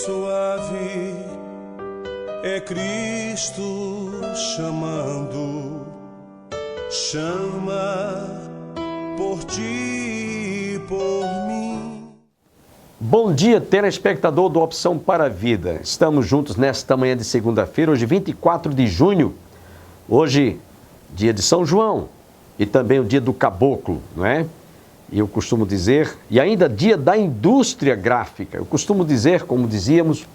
suave é Cristo chamando, chama por ti e por mim. Bom dia, telespectador do Opção para a Vida. Estamos juntos nesta manhã de segunda-feira, hoje 24 de junho. Hoje, dia de São João e também o dia do caboclo, não é? E eu costumo dizer, e ainda dia da indústria gráfica. Eu costumo dizer, como dizíamos,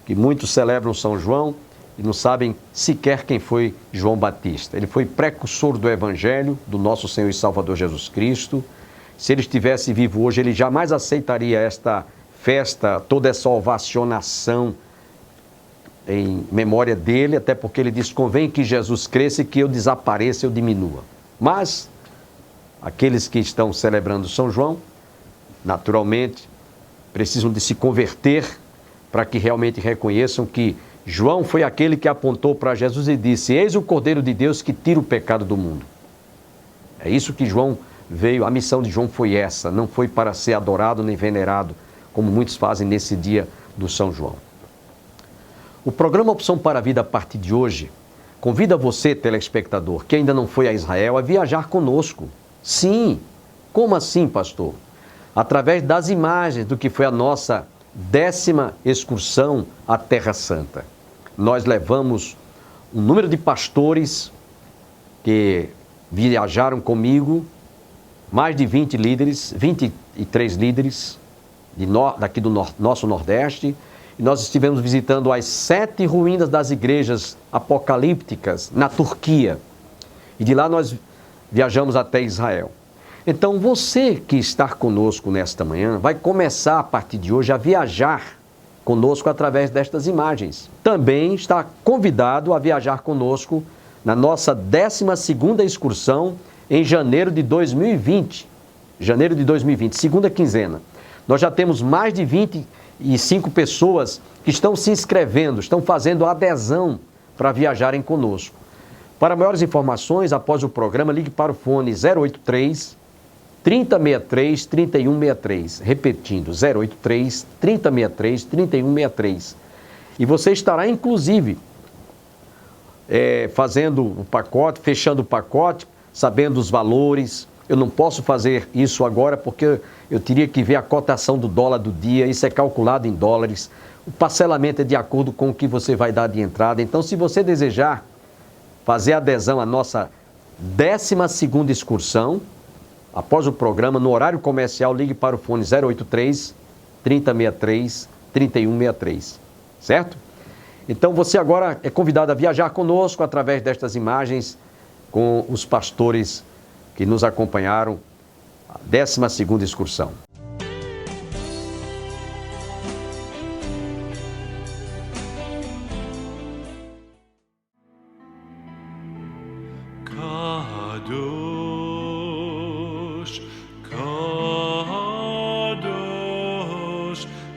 que muitos celebram São João e não sabem sequer quem foi João Batista. Ele foi precursor do Evangelho, do nosso Senhor e Salvador Jesus Cristo. Se ele estivesse vivo hoje, ele jamais aceitaria esta festa, toda essa ovacionação em memória dele, até porque ele diz, convém que Jesus cresça e que eu desapareça, eu diminua. Mas aqueles que estão celebrando São João, naturalmente, precisam de se converter para que realmente reconheçam que João foi aquele que apontou para Jesus e disse, eis o Cordeiro de Deus que tira o pecado do mundo. É isso que João veio, a missão de João foi essa, não foi para ser adorado nem venerado, como muitos fazem nesse dia do São João. O programa Opção para a Vida, a partir de hoje, convida você, telespectador, que ainda não foi a Israel, a viajar conosco. Sim, como assim, pastor? Através das imagens do que foi a nossa 10ª excursão à Terra Santa. Nós levamos um número de pastores que viajaram comigo, mais de 20 líderes, 23 líderes daqui do nosso Nordeste, e nós estivemos visitando as 7 ruínas das igrejas apocalípticas na Turquia. E de lá nós viajamos até Israel. Então você que está conosco nesta manhã vai começar a partir de hoje a viajar conosco através destas imagens. Também está convidado a viajar conosco na nossa 12ª excursão em janeiro de 2020. Janeiro de 2020, segunda quinzena. Nós já temos mais de 25 pessoas que estão se inscrevendo, estão fazendo adesão para viajarem conosco. Para maiores informações, após o programa, ligue para o fone 083 3063 3163. Repetindo, 083 3063 3163. E você estará, inclusive, fazendo o pacote, fechando o pacote, sabendo os valores. Eu não posso fazer isso agora porque eu teria que ver a cotação do dólar do dia, isso é calculado em dólares. O parcelamento é de acordo com o que você vai dar de entrada. Então, se você desejar fazer adesão à nossa 12ª excursão, após o programa, no horário comercial, ligue para o fone 083 3063 3163, certo? Então, você agora é convidado a viajar conosco através destas imagens com os pastores que nos acompanharam a 12ª excursão. Kadosh, Kadosh,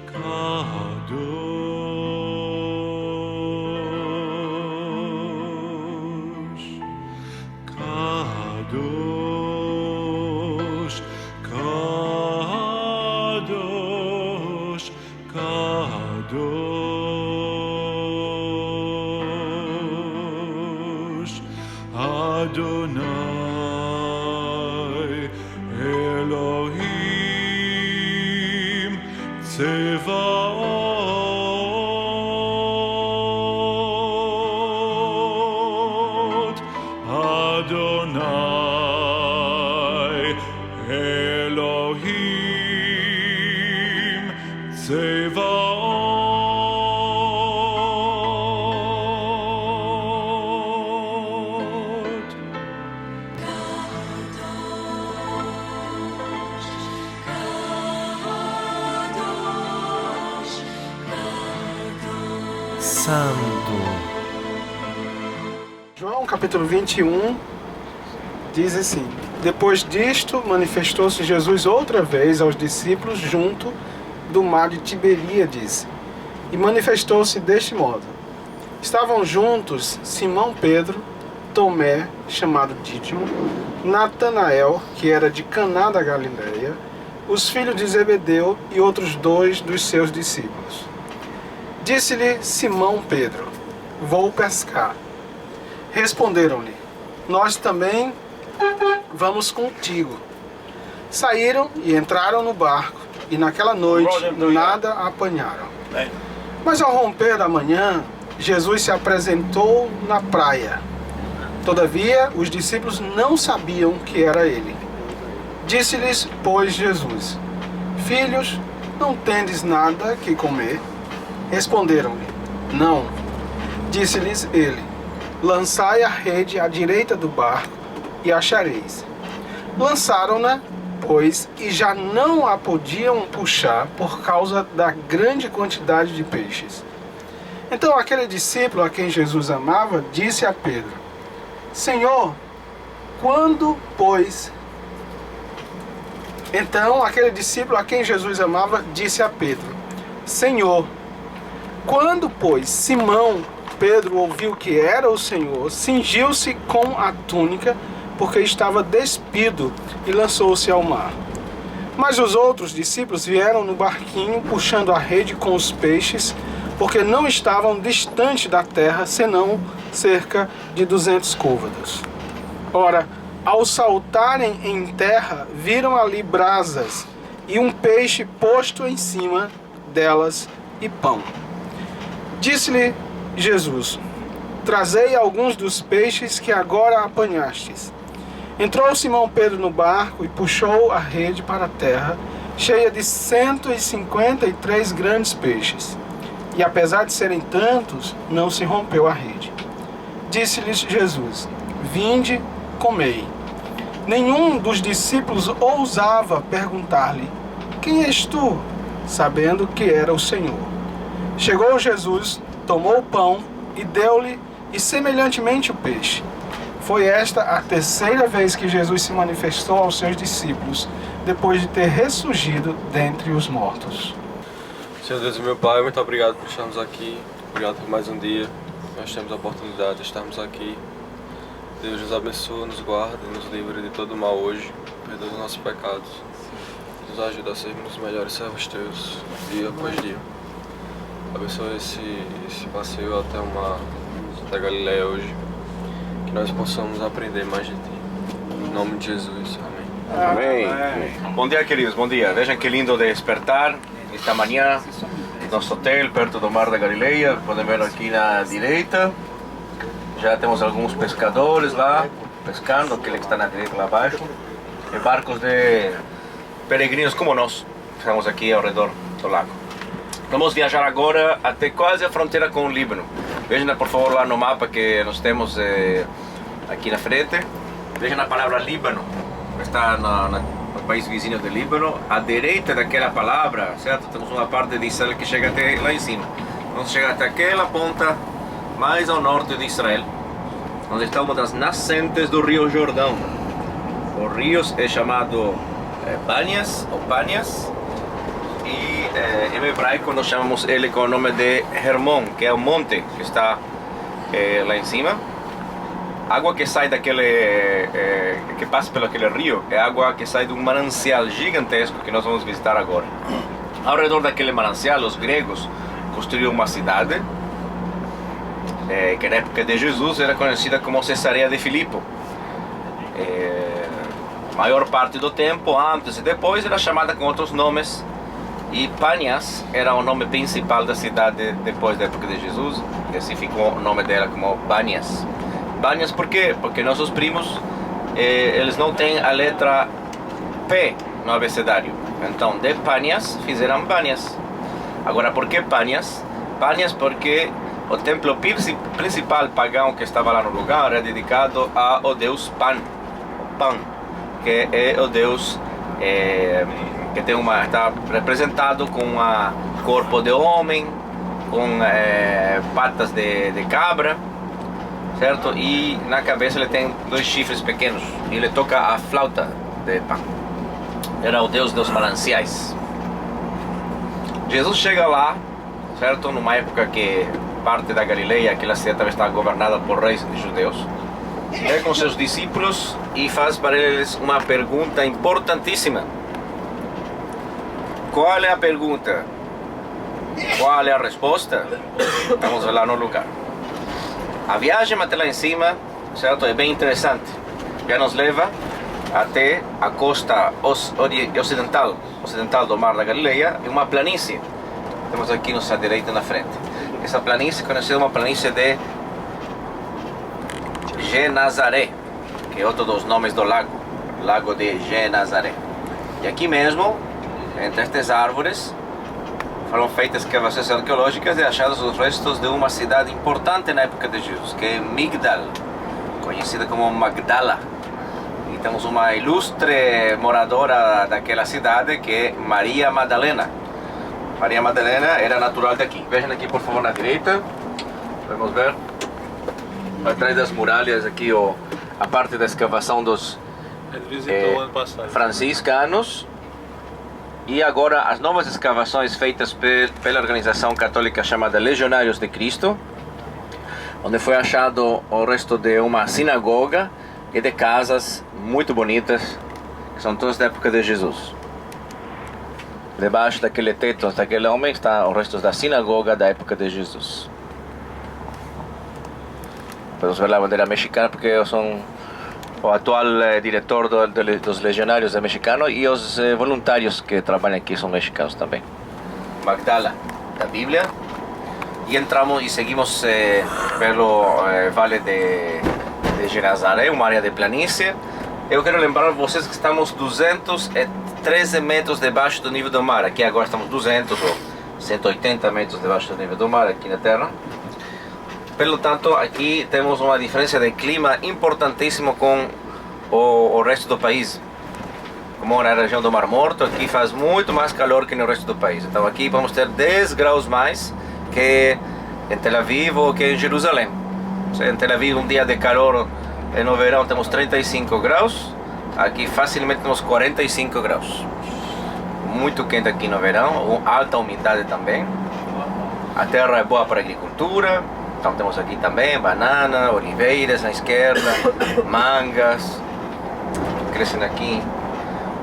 Kadosh, Kadosh, Kadosh, Adonai Elohim Tzevaot, Adonai Elohim Tzevaot. Santo. João capítulo 21 diz assim: depois disto, manifestou-se Jesus outra vez aos discípulos junto do mar de Tiberíades, e manifestou-se deste modo: estavam juntos Simão Pedro, Tomé, chamado Dídimo, Natanael, que era de Caná da Galileia, os filhos de Zebedeu e outros 2 dos seus discípulos. Disse-lhe Simão Pedro: vou pescar. Responderam-lhe: nós também vamos contigo. Saíram e entraram no barco, e naquela noite nada apanharam. Mas ao romper da manhã, Jesus se apresentou na praia. Todavia, os discípulos não sabiam que era ele. Disse-lhes, pois, Jesus: filhos, não tendes nada que comer? Responderam-lhe: não. Disse-lhes ele: lançai a rede à direita do barco e achareis. Lançaram-na, pois, e já não a podiam puxar por causa da grande quantidade de peixes. Então aquele discípulo a quem Jesus amava disse a Pedro: Senhor, quando, pois... Então aquele discípulo a quem Jesus amava disse a Pedro: Senhor, quando, pois, Simão Pedro ouviu que era o Senhor, cingiu-se com a túnica, porque estava despido, e lançou-se ao mar. Mas os outros discípulos vieram no barquinho, puxando a rede com os peixes, porque não estavam distante da terra, senão cerca de 200 côvados. Ora, ao saltarem em terra, viram ali brasas, e um peixe posto em cima delas, e pão. Disse-lhe Jesus: trazei alguns dos peixes que agora apanhastes. Entrou Simão Pedro no barco e puxou a rede para a terra, cheia de 153 grandes peixes. E apesar de serem tantos, não se rompeu a rede. Disse-lhes Jesus: vinde, comei. Nenhum dos discípulos ousava perguntar-lhe: quem és tu? Sabendo que era o Senhor. Chegou Jesus, tomou o pão e deu-lhe, e semelhantemente o peixe. Foi esta a terceira vez que Jesus se manifestou aos seus discípulos, depois de ter ressurgido dentre os mortos. Senhor Deus e meu Pai, muito obrigado por estarmos aqui. Obrigado por mais um dia. Nós temos a oportunidade de estarmos aqui. Deus nos abençoe, nos guarde, nos livre de todo mal hoje. Perdoa os nossos pecados. Nos ajuda a sermos os melhores servos teus, dia após dia. Abençoe esse passeio até Galileia hoje. Que nós possamos aprender mais de Ti. Em nome de Jesus. Amém. Amém. Bom dia, queridos, bom dia. Vejam que lindo despertar esta manhã no nosso hotel perto do Mar da Galileia. Podem ver aqui na direita. Já temos alguns pescadores lá pescando, aquele que está na direita lá abaixo. E barcos de peregrinos como nós, que estamos aqui ao redor do lago. Vamos viajar agora até quase a fronteira com o Líbano. Vejam por favor lá no mapa que nós temos aqui na frente. Vejam a palavra Líbano, está no país vizinho do Líbano. À direita daquela palavra, certo? Temos uma parte de Israel que chega até lá em cima. Vamos chegar até aquela ponta mais ao norte de Israel, onde está uma das nascentes do rio Jordão. O rio é chamado Banias ou Panias. E em hebraico nós chamamos ele com o nome de Hermon, que é o monte que está lá em cima. A água que sai daquele, que passa pelo aquele rio, é água que sai de um manancial gigantesco que nós vamos visitar agora. Ao redor daquele manancial, os gregos construíram uma cidade, que na época de Jesus era conhecida como Cesareia de Filipo. A maior parte do tempo, antes e depois, era chamada com outros nomes. E Panias era o nome principal da cidade depois da época de Jesus, e assim ficou o nome dela como Banias. Banias por quê? Porque nossos primos, eles não têm a letra P no abecedário. Então, de Panias fizeram Banias. Agora, por que Panias? Panias porque o templo principal pagão que estava lá no lugar era dedicado ao deus Pan, que é o deus que está representado com um corpo de homem, com patas de cabra, certo? E na cabeça ele tem 2 chifres pequenos, e ele toca a flauta de Pan. Era o deus dos mananciais. Jesus chega lá, certo? Numa época que parte da Galileia, aquela cidade estava governada por reis judeus. É com seus discípulos e faz para eles uma pergunta importantíssima. Qual é a pergunta? Qual é a resposta? Estamos lá no lugar. A viagem até lá em cima, certo, é bem interessante. Já nos leva até a costa ocidental do Mar da Galileia e uma planície. Temos aqui nossa direita na frente. Essa planície é conhecida como a planície de Genazaré, que é outro dos nomes do lago, Lago de Genazaré. E aqui mesmo, entre estas árvores, foram feitas escavações arqueológicas e achados os restos de uma cidade importante na época de Jesus, que é Migdal, conhecida como Magdala. E temos uma ilustre moradora daquela cidade, que é Maria Madalena. Maria Madalena era natural daqui. Vejam aqui, por favor, na direita. Vamos ver. Atrás das muralhas aqui a parte da escavação dos Ele visitou ano passado. franciscanos. E agora as novas escavações feitas pela organização católica chamada Legionários de Cristo, onde foi achado o resto de uma sinagoga e de casas muito bonitas, que são todas da época de Jesus. Debaixo daquele teto daquele homem está os restos da sinagoga da época de Jesus. Podemos ver a bandeira mexicana porque eu sou o atual diretor dos legionários é mexicano e os voluntários que trabalham aqui são mexicanos também. Magdala, da Bíblia. E entramos e seguimos pelo vale de Genazaré, uma área de planície. Eu quero lembrar vocês que estamos 213 metros debaixo do nível do mar. Aqui agora estamos 200 ou 180 metros debaixo do nível do mar aqui na Terra. Pelo tanto, aqui temos uma diferença de clima importantíssima com o resto do país. Como na região do Mar Morto, aqui faz muito mais calor que no resto do país. Então aqui vamos ter 10 graus mais que em Tel Aviv ou que em Jerusalém. Em Tel Aviv, um dia de calor no verão temos 35 graus. Aqui facilmente temos 45 graus. Muito quente aqui no verão, alta umidade também. A terra é boa para a agricultura. Então temos aqui também banana, oliveiras na esquerda, mangas, crescem aqui.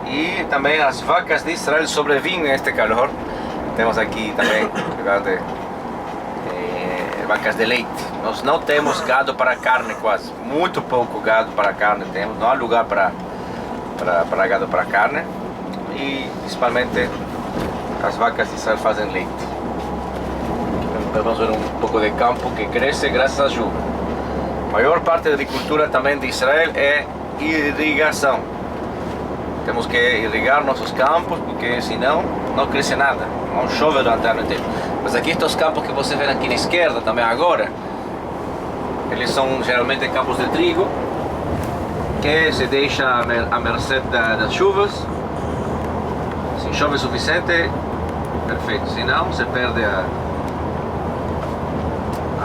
E também as vacas de Israel sobrevivem a este calor. Temos aqui também vacas de leite. Nós não temos gado para carne quase, muito pouco gado para carne temos, não há lugar para gado para carne. E principalmente as vacas de Israel fazem leite. Vamos ver um pouco de campo que cresce graças à chuva. A maior parte da agricultura também de Israel é irrigação. Temos que irrigar nossos campos porque senão não cresce nada, não chove durante o ano inteiro. Mas aqui estes campos que você vê aqui na esquerda também agora, eles são geralmente campos de trigo que se deixa à mercê das chuvas. Se chove o suficiente, perfeito, senão se perde a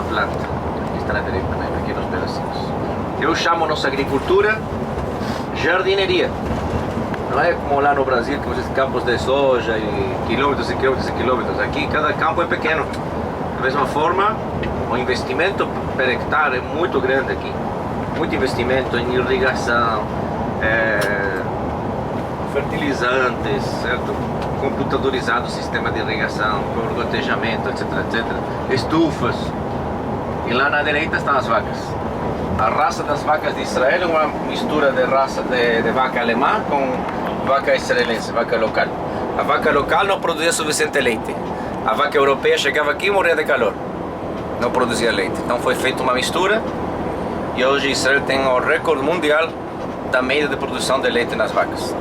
planta. Aqui está na direita também, aqui nos pedacinhos. Eu chamo nossa agricultura jardineria. Não é como lá no Brasil, que vocês campos de soja e quilômetros e quilômetros e quilômetros. Aqui cada campo é pequeno. Da mesma forma, o investimento per hectare é muito grande aqui. Muito investimento em irrigação, fertilizantes, certo? Computadorizado sistema de irrigação, gotejamento, etc, etc. Estufas. E lá na direita estão as vacas. A raça das vacas de Israel é uma mistura de raça de vaca alemã com vaca israelense, vaca local. A vaca local não produzia suficiente leite. A vaca europeia chegava aqui e morria de calor. Não produzia leite. Então foi feita uma mistura e hoje Israel tem o recorde mundial da média de produção de leite nas vacas.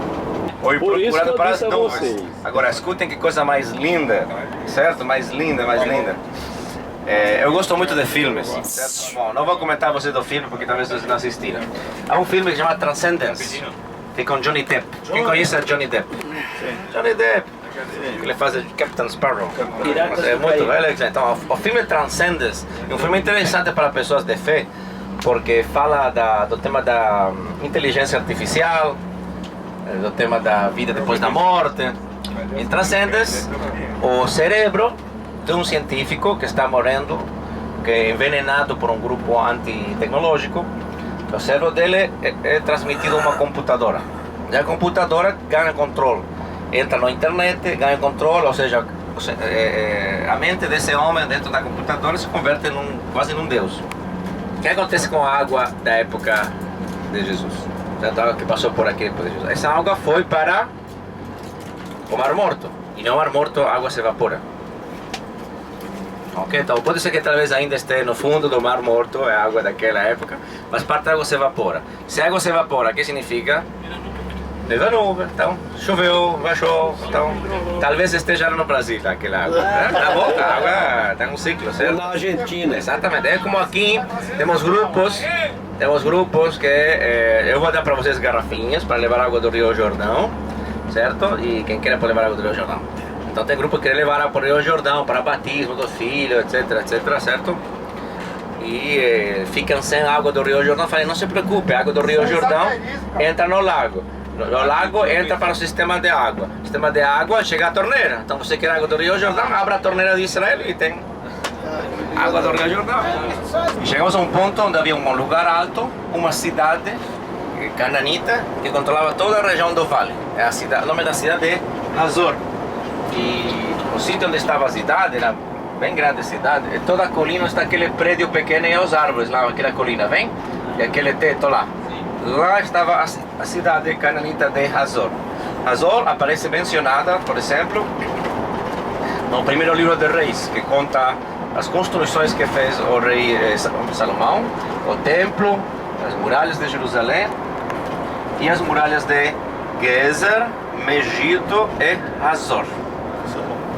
Foi procurado para as nuvens. Agora escutem que coisa mais linda, certo? Mais linda, mais linda. Eu gosto muito de filmes, certo? Bom, não vou comentar você do filme porque talvez vocês não assistiram. Há um filme que se chama Transcendence, que é com Johnny Depp. Quem conhece a Johnny Depp? Johnny Depp, ele faz o Captain Sparrow. É muito legal. Então, o filme Transcendence é um filme interessante para pessoas de fé, porque fala do tema da inteligência artificial, do tema da vida depois da morte. Em Transcendence, o cérebro de um científico que está morrendo, que é envenenado por um grupo antitecnológico, o cérebro dele é transmitido a uma computadora. E a computadora ganha controle, entra na internet, ganha controle, ou seja, a mente desse homem dentro da computadora se converte quase num Deus. O que acontece com a água da época de Jesus? A água que passou por aqui depois de Jesus. Essa água foi para o Mar Morto. E no Mar Morto a água se evapora. Ok? Então pode ser que talvez ainda esteja no fundo do Mar Morto, é a água daquela época, mas parte da água se evapora. Se a água se evapora, o que significa? Leva nuvem, então choveu, baixou, então talvez esteja no Brasil aquela água. Tá bom, a água tem um ciclo, certo? Na Argentina. Exatamente, é como aqui temos grupos que eu vou dar para vocês garrafinhas para levar água do Rio Jordão, certo? E quem quer pode levar água do Rio Jordão. Então tem grupo que quer levar água para o Rio Jordão, para batismo do filho, etc, certo? E ficam sem água do Rio Jordão, falei, não se preocupe, a água do Rio Jordão entra no lago. O lago entra para o sistema de água. O sistema de água chega à torneira. Então você quer água do Rio Jordão, abre a torneira de Israel e tem água do Rio Jordão. E chegamos a um ponto onde havia um lugar alto, uma cidade cananita que controlava toda a região do vale. O nome da cidade é Hazor. E o sítio onde estava a cidade era bem grande a cidade. E toda a colina está aquele prédio pequeno e os árvores lá, aquela colina, vem? E aquele teto lá. Lá estava a cidade cananita de Hazor. Hazor aparece mencionada, por exemplo, no primeiro livro de Reis, que conta as construções que fez o rei Salomão, o templo, as muralhas de Jerusalém e as muralhas de Gezer, Megido e Hazor.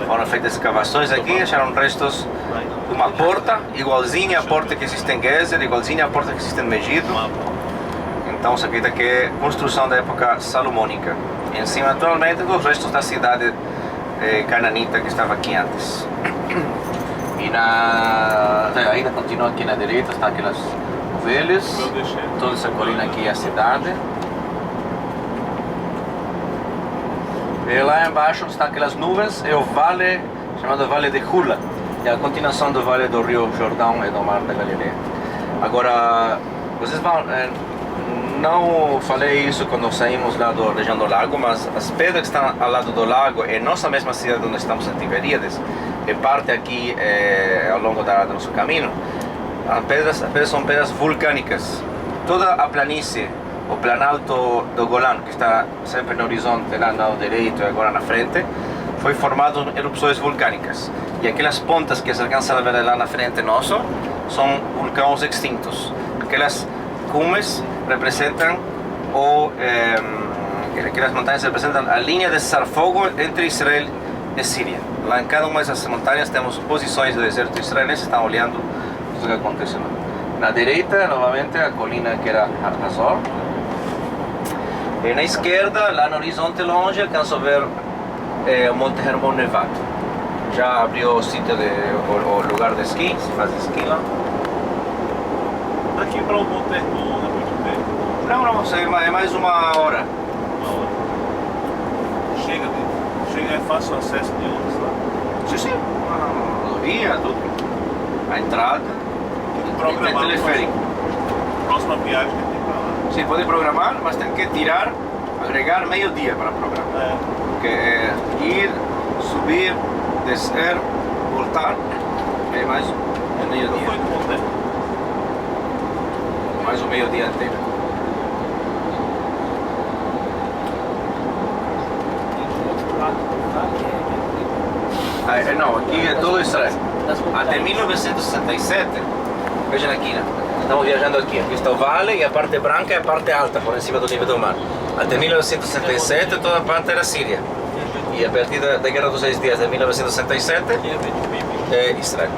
Foram feitas escavações aqui, acharam restos de uma porta igualzinha à porta que existe em Gezer, igualzinha à porta que existe em Megido. Então se acredita que é construção da época salomônica. Em cima, naturalmente, dos restos da cidade cananita que estava aqui antes. E ainda continua aqui na direita, está aquelas ovelhas, toda essa colina aqui é a cidade. E lá embaixo está aquelas nuvens, é o vale chamado Vale de Hula, é a continuação do Vale do Rio Jordão e do Mar da Galileia. Agora, vocês vão... Não falei isso quando saímos lá da região do lago, mas as pedras que estão ao lado do lago é nossa mesma cidade onde estamos em Tiberíades, é parte aqui ao longo do nosso caminho. As pedras são pedras vulcânicas. Toda a planície, o planalto do Golã, que está sempre no horizonte, lá no lado direito e agora na frente, foi formado em erupções vulcânicas. E aquelas pontas que se alcançam a ver lá na frente nosso são vulcões extintos. Aquelas cumes representam aquelas montanhas representam a linha de cessar-fogo entre Israel e Síria. Lá em cada uma dessas montanhas temos posições do deserto israelense, estão olhando o que acontece lá. Na direita, novamente, a colina que era Hazor. E na esquerda, lá no horizonte longe, alcanço a ver o Monte Hermon nevado. Já abriu o sítio, o lugar de esqui, se faz esqui lá. Daqui para o Monte Hermon é muito perto. Não sei, é mais uma hora. Uma hora. Chega, é fácil o acesso de ônibus lá. Sim. A rodovia, tudo. A entrada. Tem teleférico. Próxima viagem que tem para lá. Sim, pode programar, mas tem que tirar, agregar meio-dia para programar. Porque é ir, subir, descer, voltar, é mais meio-dia. Não foi do Monte Hermon? Mais um meio-dia inteiro. Não, aqui é todo Israel. Até 1967, vejam aqui, né? Estamos viajando aqui. Aqui está o vale e a parte branca é a parte alta, por cima do nível do mar. Até 1967 toda a parte era Síria. E a partir da Guerra dos 6 Dias de 1967 é Israel.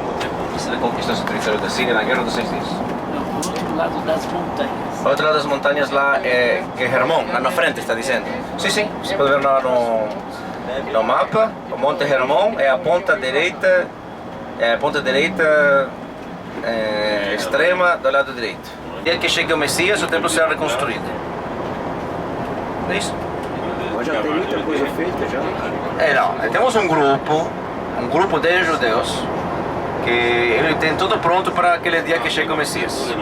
Israel conquistou esse território da Síria na Guerra dos 6 Dias. Do outro lado das montanhas. O outro lado das montanhas lá é Hermon, lá na frente está dizendo. Sim, você pode ver lá no mapa. O Monte Hermon é a ponta direita, extrema do lado direito. No dia que chega o Messias, o templo será reconstruído. É isso? Mas já tem muita coisa feita já. Não, temos um grupo de judeus que ele tem tudo pronto para aquele dia que chega o Messias.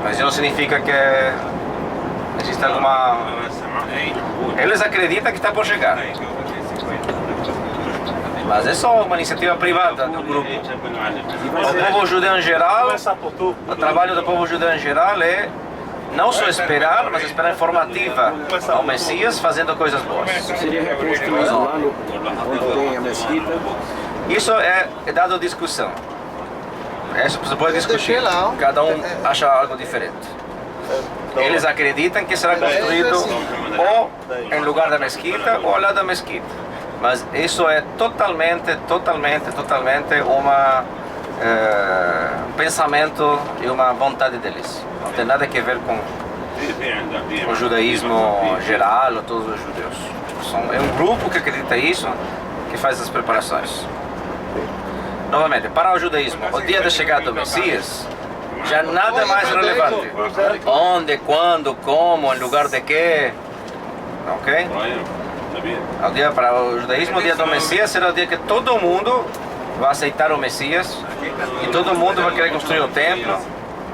Mas isso não significa que existe alguma... Eles acreditam que está por chegar. Mas é só uma iniciativa privada do grupo. O povo judeu em geral, Começar por tu. o trabalho do povo judeu em geral é não só esperar, mas esperar informativa ao Messias fazendo coisas boas. Seria reconstruído lá no, onde tem a mesquita. Isso é dado a discussão. Isso você pode discutir. Cada um acha algo diferente. Eles acreditam que será construído ou em lugar da mesquita ou ao lado da mesquita. Mas isso é totalmente um pensamento e uma vontade deles. Não tem nada a ver com o judaísmo geral ou todos os judeus. É um grupo que acredita isso, que faz as preparações. Novamente, para o judaísmo, o dia da chegada do Messias já nada mais relevante. Onde, quando, como, em lugar de quê. Ok? O dia para o judaísmo, o dia do Messias será o dia que todo mundo vai aceitar o Messias e todo mundo vai querer construir o templo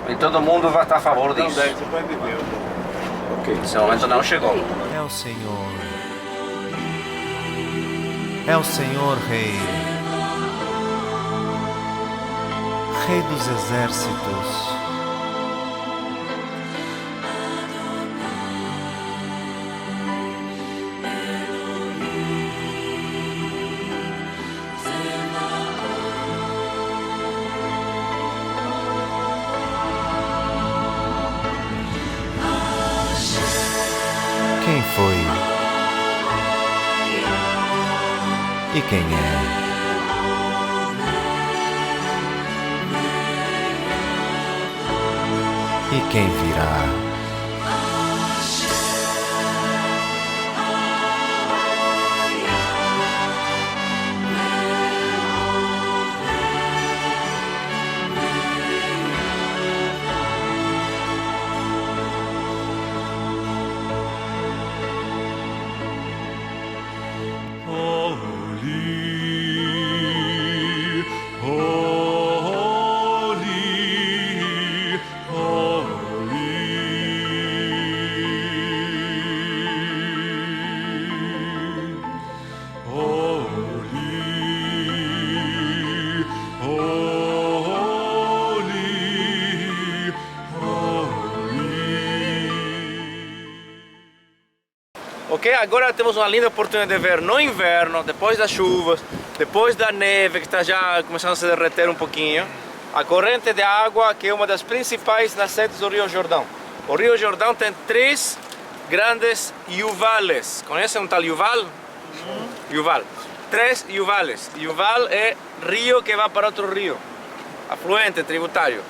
e todo mundo vai estar a favor disso. Esse momento não chegou. É o Senhor. É o Senhor Rei. Rei dos exércitos. Quem foi? E quem é? E quem virá? Ok, agora temos uma linda oportunidade de ver no inverno, depois das chuvas, depois da neve que está já começando a se derreter um pouquinho, a corrente de água que é uma das principais nascentes do Rio Jordão. O Rio Jordão tem 3 grandes Yuvales. Conhecem um tal Yuval? Yuval. 3 Yuvales. Yuval é rio que vai para outro rio, afluente, tributário.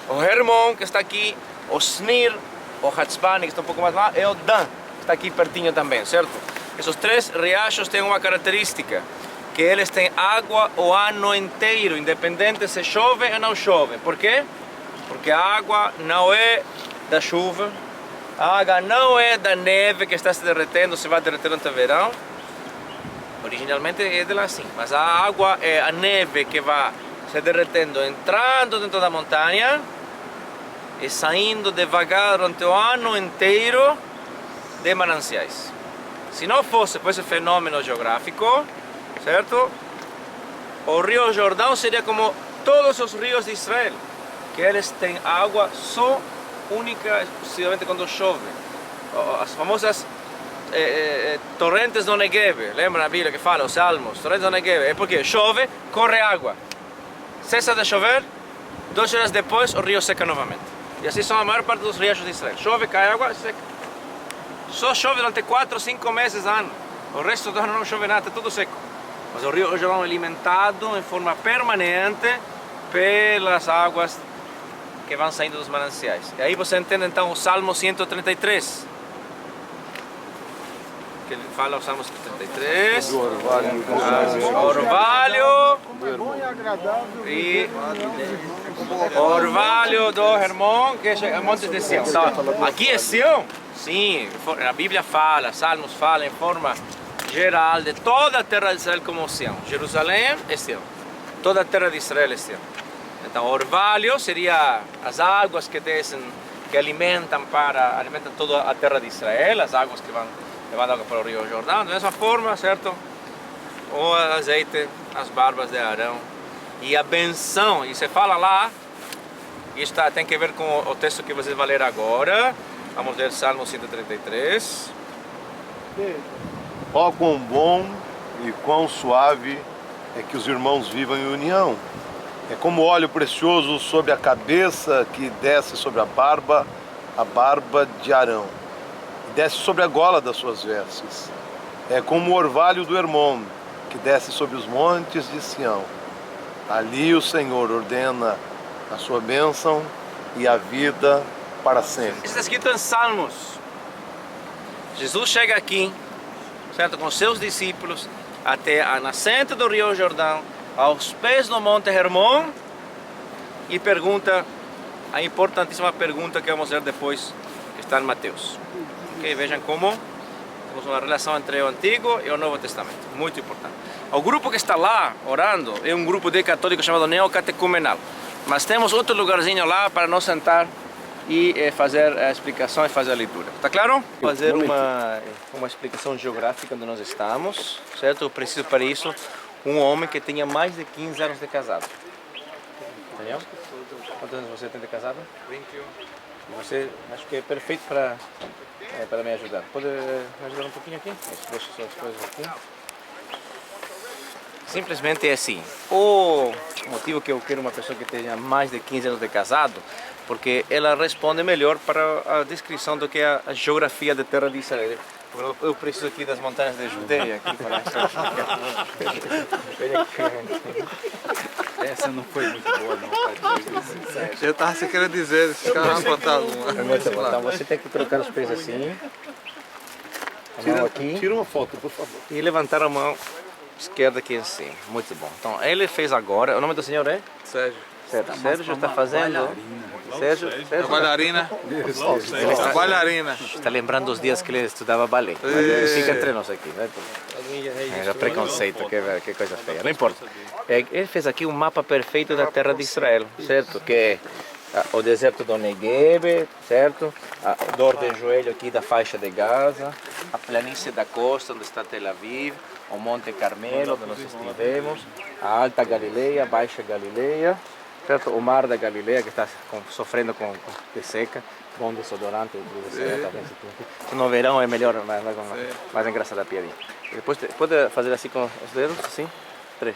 O Hermon, que está aqui, o Snir, o Hatzbani, que está um pouco mais lá, é o Dan, está aqui pertinho também, certo? Esses 3 riachos têm uma característica, que eles têm água o ano inteiro, independente se chove ou não chove. Por quê? Porque a água não é da chuva, a água não é da neve que está se derretendo, se vai derreter durante o verão. Originalmente é de lá assim, mas a água é a neve que vai se derretendo, entrando dentro da montanha e saindo devagar durante o ano inteiro de mananciais. Se não fosse por esse fenômeno geográfico, certo? O Rio Jordão seria como todos os rios de Israel, que eles têm água só única, exclusivamente quando chove. As famosas torrentes do Negev, lembra na Bíblia que fala, os Salmos, torrentes do Negev, é porque chove, corre água. Cessa de chover, 2 horas depois o rio seca novamente. E assim são a maior parte dos riachos de Israel. Chove, cai água, seca. Só chove durante 4 ou 5 meses ano. O resto do ano não chove nada, é tudo seco. Mas o rio Jordão é alimentado em forma permanente pelas águas que vão saindo dos mananciais. E aí você entende então o Salmo 133. Que ele fala o Salmo 133. Orvalho. E orvalho do Hermon, que é o monte de Sião. Então, aqui é Sião? Sim, a Bíblia fala, Salmos fala em forma geral de toda a terra de Israel como Sião. Jerusalém é Sião. Toda a terra de Israel é Sião. Então, orvalho seria as águas que descem, que alimentam toda a terra de Israel, as águas que vão levando água para o Rio Jordão. Da mesma forma, certo? o azeite, as barbas de Arão e a benção. E você fala lá, isso tem que ver com o texto que vocês vão ler agora. Vamos ler Salmo 133. Ó, quão bom e quão suave é que os irmãos vivam em união. É como óleo precioso sobre a cabeça que desce sobre a barba de Arão, e desce sobre a gola das suas vestes. É como o orvalho do Hermon, que desce sobre os montes de Sião. Ali o Senhor ordena a sua bênção e a vida para sempre. Isso está escrito em Salmos. Jesus chega aqui, certo, com seus discípulos, até a nascente do Rio Jordão, aos pés do Monte Hermon, e pergunta a importantíssima pergunta que vamos ver depois, que está em Mateus. Okay, vejam como temos uma relação entre o Antigo e o Novo Testamento, muito importante. O grupo que está lá orando é um grupo de católicos chamado Neocatecumenal, mas temos outro lugarzinho lá para nós sentar e fazer a explicação e fazer a leitura. Está claro? Fazer uma explicação geográfica onde nós estamos, certo? Eu preciso para isso um homem que tenha mais de 15 anos de casado. Entendeu? Quantos anos você tem de casado? 21. E você, acho que é perfeito para me ajudar. Pode me ajudar um pouquinho aqui? Deixa suas coisas aqui. Simplesmente é assim. O motivo que eu quero uma pessoa que tenha mais de 15 anos de casado, porque ela responde melhor para a descrição do que a geografia da terra de Israel. Eu preciso aqui das montanhas de Judeia. Aqui para Essa não foi muito boa, não. Eu estava se querendo dizer, esses caras vão botar uma. Então você tem que colocar os pés assim. A mão aqui. Tira uma foto, por favor. E levantar a mão esquerda aqui assim. Muito bom. Então ele fez agora. O nome do senhor é? Sérgio. Sérgio está fazendo. Sérgio. A bailarina. A bailarina. Está lembrando os dias que ele estudava balé. Fica entre nós aqui. É preconceito, que coisa feia. Não importa. Ele fez aqui um mapa perfeito da terra de Israel, certo? Que é o deserto do Negev, certo? A dor de joelho aqui da faixa de Gaza, a planície da costa onde está Tel Aviv, o Monte Carmelo onde nós estivemos, a Alta Galileia, a Baixa Galileia, certo? O Mar da Galileia que está sofrendo com seca, bom desodorante, no verão é melhor, mais engraçada a piadinha. Depois pode fazer assim com os dedos, assim, 3.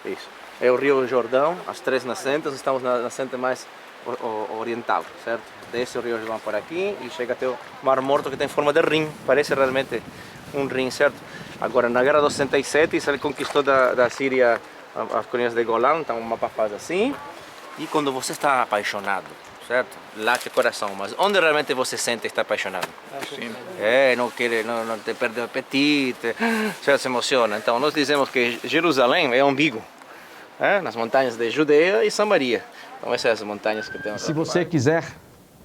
Isso. É o Rio Jordão, as 3 nascentes, estamos na nascente mais oriental, certo? Desce o Rio Jordão por aqui e chega até o Mar Morto que tem forma de rim, parece realmente um rim, certo? Agora, na Guerra de 67, Israel conquistou da Síria as colinas de Golã, então o mapa faz assim. E quando você está apaixonado, certo? Late o coração, mas onde realmente você sente que está apaixonado? Sim. Não te perde o apetite, você se emociona. Então nós dizemos que Jerusalém é o umbigo, nas montanhas de Judeia e Samaria. Então essas são as montanhas que temos. Se você quiser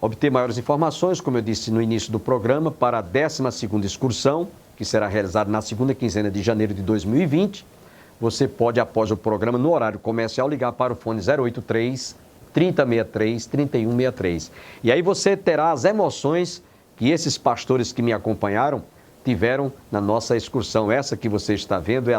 obter maiores informações, como eu disse no início do programa, para a 12ª excursão, que será realizada na segunda quinzena de janeiro de 2020, você pode, após o programa, no horário comercial, ligar para o fone 083 3063 3163. E aí você terá as emoções que esses pastores que me acompanharam tiveram na nossa excursão. Essa que você está vendo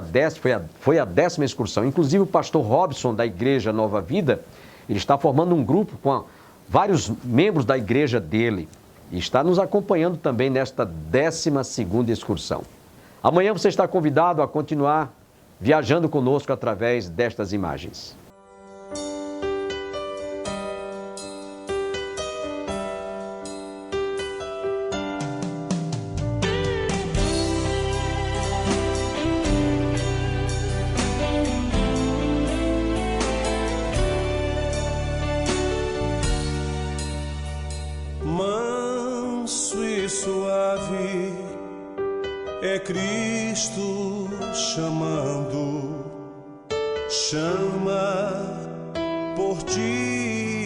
foi a 10ª excursão. Inclusive o pastor Robson, da Igreja Nova Vida, ele está formando um grupo com vários membros da igreja dele e está nos acompanhando também nesta 12ª excursão. Amanhã você está convidado a continuar viajando conosco através destas imagens. Manso e suave é Cristo chamando, chama por ti.